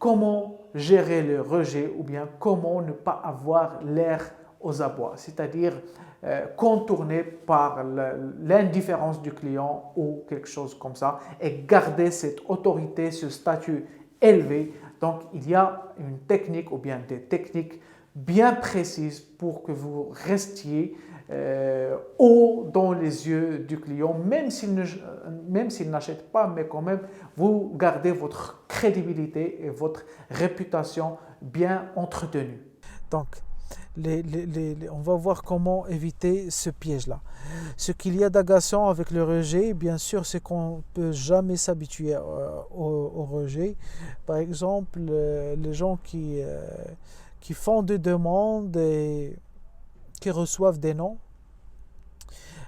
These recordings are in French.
comment gérer le rejet ou bien comment ne pas avoir l'air aux abois, c'est-à-dire contourner par l'indifférence du client ou quelque chose comme ça et garder cette autorité, ce statut élevé. Donc, il y a une technique ou bien des techniques bien précises pour que vous restiez haut dans les yeux du client, même s'il n'achète pas, mais quand même, vous gardez votre crédibilité et votre réputation bien entretenue. Donc, on va voir comment éviter ce piège-là. Ce qu'il y a d'agaçant avec le rejet, bien sûr, c'est qu'on ne peut jamais s'habituer au rejet. Par exemple, les gens qui font des demandes et qui reçoivent des noms,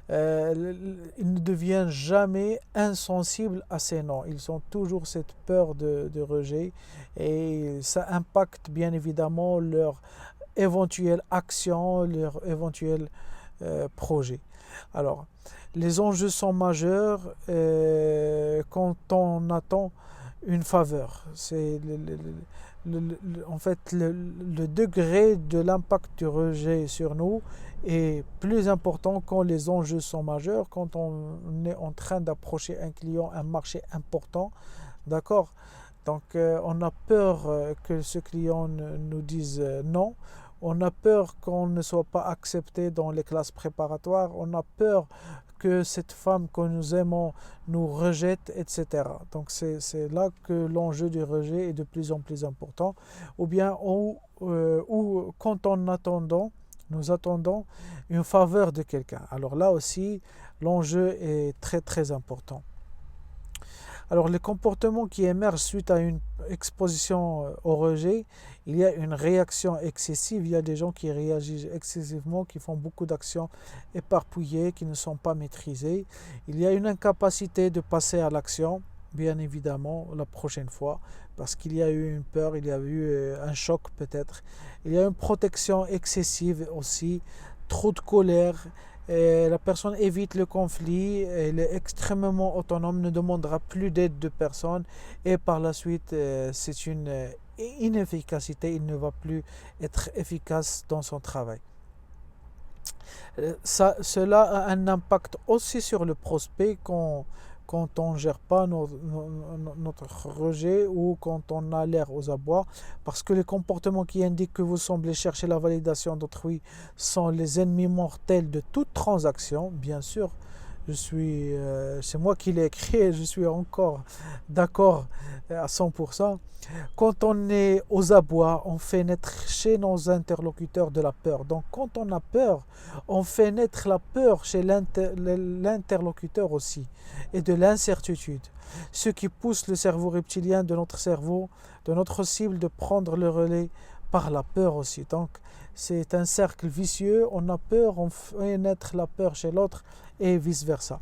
ils ne deviennent jamais insensibles à ces noms. Ils ont toujours cette peur de rejet et ça impacte bien évidemment leur éventuelle action, leur éventuel projet. Alors, les enjeux sont majeurs quand on attend une faveur. C'est en fait le degré de l'impact du rejet sur nous est plus important quand les enjeux sont majeurs, quand on est en train d'approcher un client, un marché important, d'accord? Donc on a peur que ce client nous dise non, on a peur qu'on ne soit pas accepté dans les classes préparatoires, on a peur que cette femme que nous aimons nous rejette, etc. Donc c'est là que l'enjeu du rejet est de plus en plus important. Ou bien quand nous attendons une faveur de quelqu'un. Alors là aussi, l'enjeu est très très important. Alors les comportements qui émergent suite à une exposition au rejet, il y a une réaction excessive, il y a des gens qui réagissent excessivement, qui font beaucoup d'actions éparpillées, qui ne sont pas maîtrisées. Il y a une incapacité de passer à l'action, bien évidemment, la prochaine fois, parce qu'il y a eu une peur, il y a eu un choc peut-être. Il y a une protection excessive aussi, trop de colère. Et la personne évite le conflit, elle est extrêmement autonome, ne demandera plus d'aide de personne et par la suite c'est une inefficacité, il ne va plus être efficace dans son travail. Cela a un impact aussi sur le prospect quand on ne gère pas notre rejet ou quand on a l'air aux abois, parce que les comportements qui indiquent que vous semblez chercher la validation d'autrui sont les ennemis mortels de toute transaction, bien sûr. C'est moi qui l'ai écrit et je suis encore d'accord à 100%. Quand on est aux abois, on fait naître chez nos interlocuteurs de la peur. Donc quand on a peur, on fait naître la peur chez l'interlocuteur aussi et de l'incertitude. Ce qui pousse le cerveau reptilien de notre cerveau, de notre cible, de prendre le relais par la peur aussi. Donc c'est un cercle vicieux, on a peur, on fait naître la peur chez l'autre et vice-versa.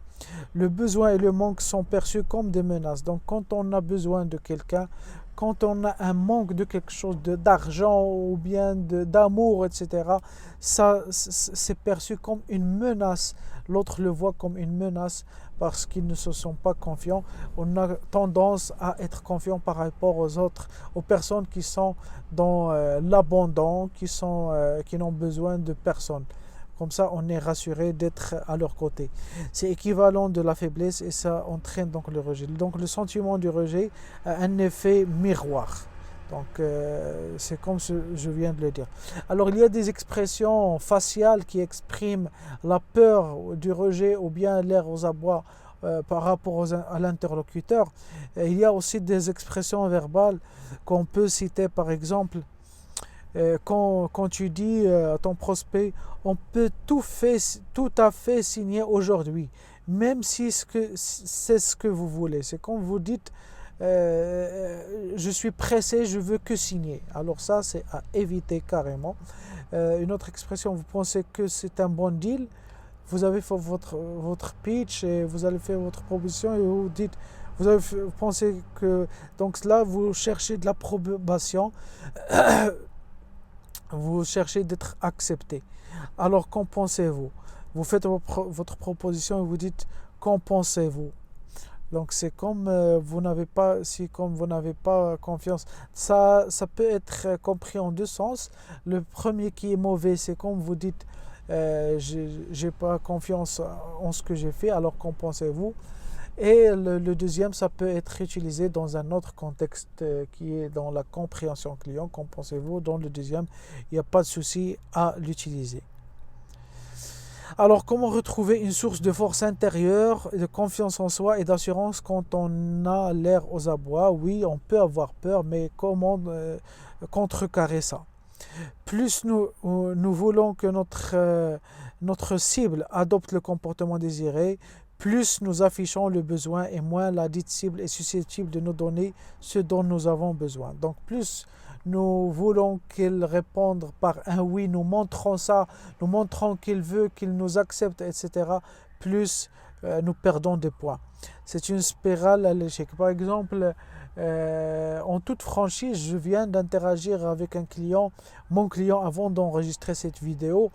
Le besoin et le manque sont perçus comme des menaces. Donc quand on a besoin de quelqu'un, quand on a un manque de quelque chose, d'argent ou bien d'amour, etc., ça c'est perçu comme une menace. L'autre le voit comme une menace parce qu'ils ne se sont pas confiants. On a tendance à être confiant par rapport aux autres, aux personnes qui sont dans l'abandon, qui n'ont besoin de personne. Comme ça, on est rassuré d'être à leur côté. C'est équivalent de la faiblesse et ça entraîne donc le rejet. Donc le sentiment du rejet a un effet miroir. Donc c'est comme je viens de le dire. Alors il y a des expressions faciales qui expriment la peur du rejet ou bien l'air aux abois par rapport à l'interlocuteur. Et il y a aussi des expressions verbales qu'on peut citer par exemple. Quand tu dis à ton prospect, on peut tout à fait signer aujourd'hui, même si c'est ce que vous voulez. C'est quand vous dites, je suis pressé, je veux que signer. Alors ça, c'est à éviter carrément. Une autre expression, vous pensez que c'est un bon deal, vous avez fait votre pitch et vous allez faire votre proposition et vous dites, vous pensez que, donc là, vous cherchez de l'approbation. Vous cherchez d'être accepté. Alors qu'en pensez-vous? Vous faites votre proposition et vous dites qu'en pensez-vous? Donc c'est comme vous n'avez pas, si comme vous n'avez pas confiance, ça peut être compris en deux sens. Le premier qui est mauvais, c'est comme vous dites, j'ai pas confiance en ce que j'ai fait, alors qu'en pensez-vous? Et le deuxième, ça peut être utilisé dans un autre contexte qui est dans la compréhension client. Qu'en pensez-vous? Dans le deuxième, il n'y a pas de souci à l'utiliser. Alors, comment retrouver une source de force intérieure, de confiance en soi et d'assurance quand on a l'air aux abois? Oui, on peut avoir peur, mais comment contrecarrer ça? Plus nous voulons que notre cible adopte le comportement désiré, plus nous affichons le besoin et moins la dite cible est susceptible de nous donner ce dont nous avons besoin. Donc plus nous voulons qu'il réponde par un oui, nous montrons ça, nous montrons qu'il veut, qu'il nous accepte, etc., plus nous perdons des points. C'est une spirale à l'échec. Par exemple, en toute franchise, je viens d'interagir avec un client, mon client, avant d'enregistrer cette vidéo,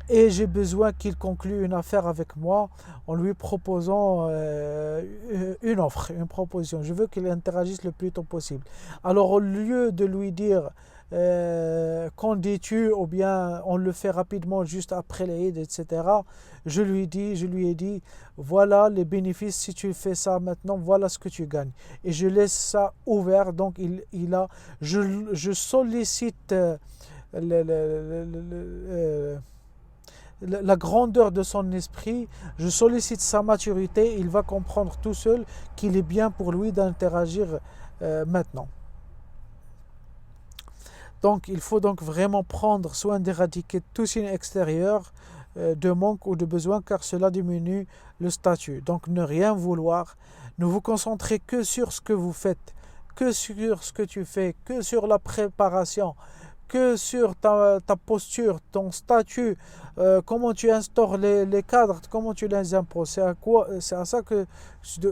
et j'ai besoin qu'il conclue une affaire avec moi en lui proposant une offre, une proposition. Je veux qu'il interagisse le plus tôt possible. Alors au lieu de lui dire qu'en dis-tu, ou bien on le fait rapidement juste après l'Aïd, etc., je lui ai dit, voilà les bénéfices si tu fais ça maintenant, voilà ce que tu gagnes. Et je laisse ça ouvert, donc je sollicite la grandeur de son esprit, je sollicite sa maturité, il va comprendre tout seul qu'il est bien pour lui d'interagir maintenant. Donc il faut donc vraiment prendre soin d'éradiquer tout signe extérieur de manque ou de besoin, car cela diminue le statut. Donc ne rien vouloir, ne vous concentrer que sur ce que vous faites, que sur ce que tu fais, que sur la préparation, que sur ta posture, ton statut, comment tu instaures les cadres, comment tu les imposes. C'est à ça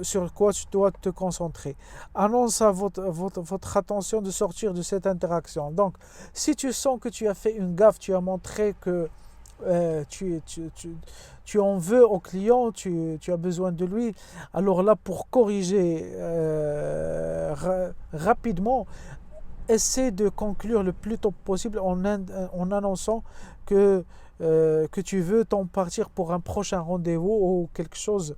sur quoi tu dois te concentrer. Annonce à votre attention de sortir de cette interaction. Donc, si tu sens que tu as fait une gaffe, tu as montré que tu en veux au client, tu as besoin de lui, alors là, pour corriger rapidement, essaie de conclure le plus tôt possible en annonçant que tu veux t'en partir pour un prochain rendez-vous ou quelque chose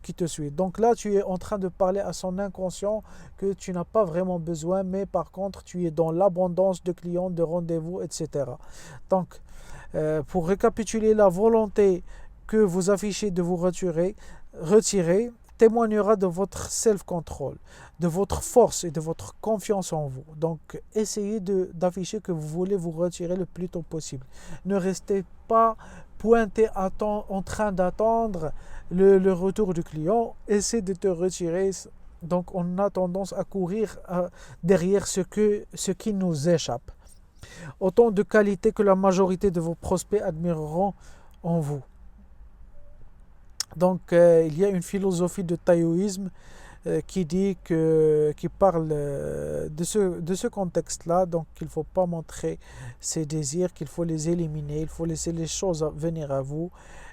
qui te suit. Donc là, tu es en train de parler à son inconscient que tu n'as pas vraiment besoin, mais par contre, tu es dans l'abondance de clients, de rendez-vous, etc. Donc, pour récapituler, la volonté que vous affichez de vous retirer témoignera de votre self-control, de votre force et de votre confiance en vous. Donc, essayez d'afficher que vous voulez vous retirer le plus tôt possible. Ne restez pas pointé en train d'attendre le retour du client. Essayez de te retirer. Donc, on a tendance à courir derrière ce qui nous échappe. Autant de qualités que la majorité de vos prospects admireront en vous. Donc, il y a une philosophie de taoïsme qui parle de ce contexte-là. Donc, qu'il ne faut pas montrer ses désirs, qu'il faut les éliminer, il faut laisser les choses venir à vous.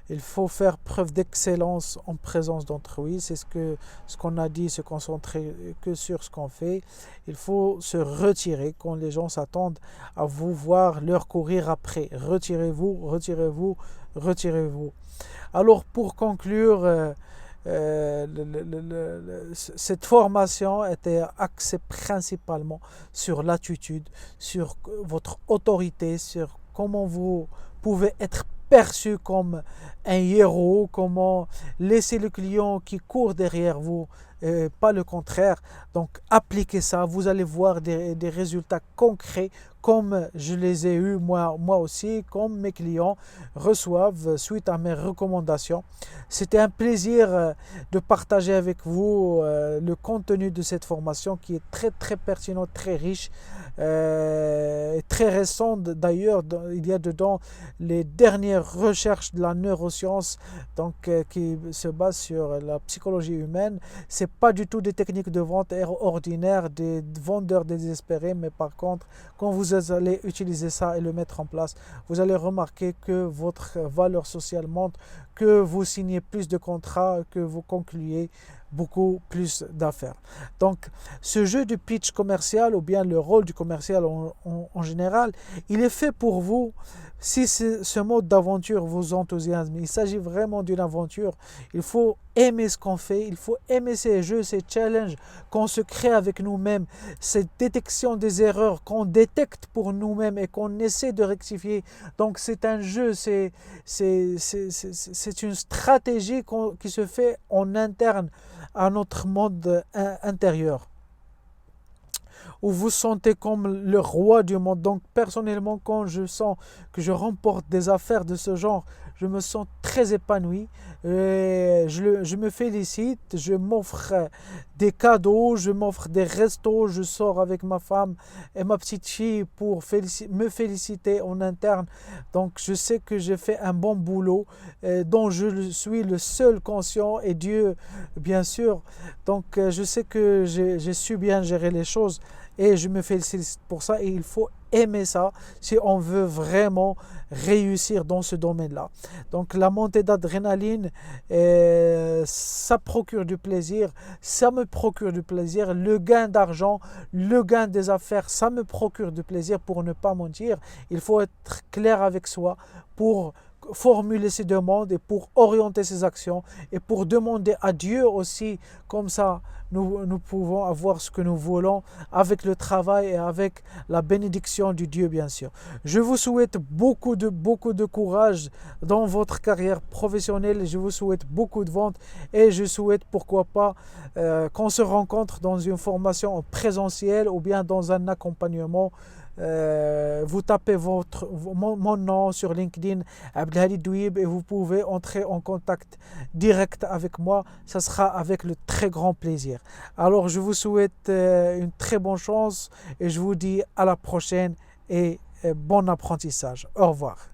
Il faut faire preuve d'excellence en présence d'autrui. C'est ce qu'on a dit, se concentrer que sur ce qu'on fait. Il faut se retirer quand les gens s'attendent à vous voir leur courir après. Retirez-vous, retirez-vous, retirez-vous. Alors pour conclure, cette formation était axée principalement sur l'attitude, sur votre autorité, sur comment vous pouvez être perçu comme un héros, comment laisser le client qui court derrière vous, pas le contraire. Donc appliquez ça, vous allez voir des résultats concrets comme je les ai eus moi aussi, comme mes clients reçoivent suite à mes recommandations. C'était un plaisir de partager avec vous le contenu de cette formation qui est très très pertinent, très riche, très récent d'ailleurs. Il y a dedans les dernières recherches de la neuroscience, donc qui se basent sur la psychologie humaine. C'est pas du tout des techniques de vente ordinaires, des vendeurs désespérés, mais par contre, quand vous allez utiliser ça et le mettre en place, vous allez remarquer que votre valeur sociale monte, que vous signez plus de contrats, que vous concluez beaucoup plus d'affaires. Donc, ce jeu du pitch commercial ou bien le rôle du commercial en général, il est fait pour vous. Si ce mode d'aventure vous enthousiasme, il s'agit vraiment d'une aventure. Il faut aimer ce qu'on fait, il faut aimer ces jeux, ces challenges qu'on se crée avec nous-mêmes, cette détection des erreurs qu'on détecte pour nous-mêmes et qu'on essaie de rectifier. Donc c'est un jeu, c'est une stratégie qui se fait en interne à notre monde intérieur, où vous sentez comme le roi du monde. Donc personnellement, quand je sens que je remporte des affaires de ce genre, je me sens très épanoui. Et je me félicite, je m'offre des cadeaux, je m'offre des restos, je sors avec ma femme et ma petite fille pour me féliciter en interne. Donc je sais que j'ai fait un bon boulot dont je suis le seul conscient, et Dieu bien sûr. Donc je sais que j'ai su bien gérer les choses et je me félicite pour ça, et il faut aimer ça si on veut vraiment réussir dans ce domaine-là. Donc la montée d'adrénaline, ça procure du plaisir, ça me procure du plaisir. Le gain d'argent, le gain des affaires, ça me procure du plaisir, pour ne pas mentir. Il faut être clair avec soi pour formuler ses demandes et pour orienter ses actions et pour demander à Dieu aussi. Comme ça, nous pouvons avoir ce que nous voulons avec le travail et avec la bénédiction du Dieu, bien sûr. Je vous souhaite beaucoup de courage dans votre carrière professionnelle. Je vous souhaite beaucoup de ventes, et je souhaite, pourquoi pas, qu'on se rencontre dans une formation en présentiel ou bien dans un accompagnement. Vous tapez mon nom sur LinkedIn, Abdelhadi Douib, et vous pouvez entrer en contact direct avec moi. Ça sera avec le très grand plaisir. Alors je vous souhaite une très bonne chance, et je vous dis à la prochaine, et bon apprentissage. Au revoir.